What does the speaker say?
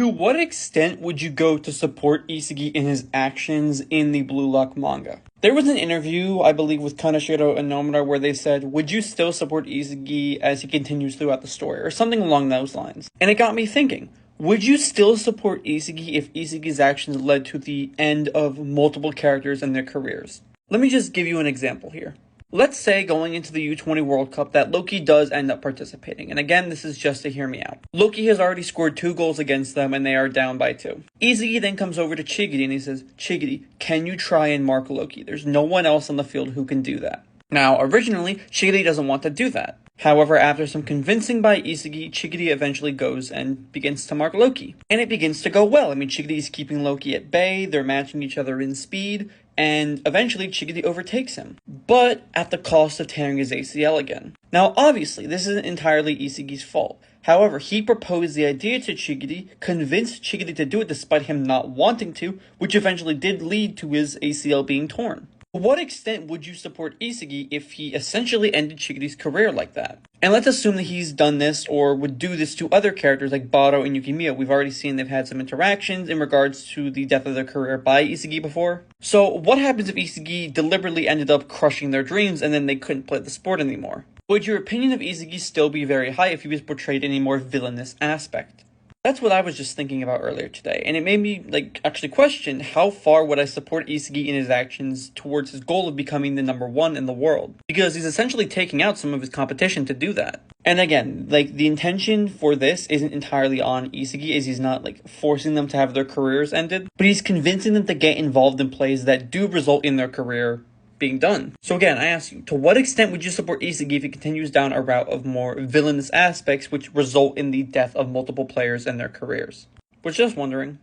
To what extent would you go to support Isagi in his actions in the Blue Lock manga? There was an interview, I believe, with Kaneshiro and Nomura where they said, would you still support Isagi as he continues throughout the story, or something along those lines. And it got me thinking, would you still support Isagi if Isagi's actions led to the end of multiple characters and their careers? Let me just give you an example here. Let's say going into the U20 World Cup that Loki does end up participating, and again, this is just to hear me out. Loki has already scored 2 goals against them and they are down by 2. Isagi then comes over to Chigiri and he says, Chigiri, can you try and mark Loki? There's no one else on the field who can do that. Now, originally, Chigiri doesn't want to do that. However, after some convincing by Isagi, Chigiri eventually goes and begins to mark Loki. And it begins to go well. I mean, Chigiri is keeping Loki at bay, they're matching each other in speed, and eventually Chigiri overtakes him, but at the cost of tearing his ACL again. Now, obviously, this isn't entirely Isagi's fault. However, he proposed the idea to Chigiri, convinced Chigiri to do it despite him not wanting to, which eventually did lead to his ACL being torn. To what extent would you support Isagi if he essentially ended Chigiri's career like that? And let's assume that he's done this or would do this to other characters like Baro and Yukimiya. We've already seen they've had some interactions in regards to the death of their career by Isagi before. So what happens if Isagi deliberately ended up crushing their dreams and then they couldn't play the sport anymore? Would your opinion of Isagi still be very high if he was portrayed in a more villainous aspect? That's what I was just thinking about earlier today, and it made me, actually question how far would I support Isagi in his actions towards his goal of becoming the #1 in the world, because he's essentially taking out some of his competition to do that. And again, the intention for this isn't entirely on Isagi, as he's not, forcing them to have their careers ended, but he's convincing them to get involved in plays that do result in their career being done. So again, I ask you, to what extent would you support Isagi if he continues down a route of more villainous aspects which result in the death of multiple players and their careers? Was just wondering.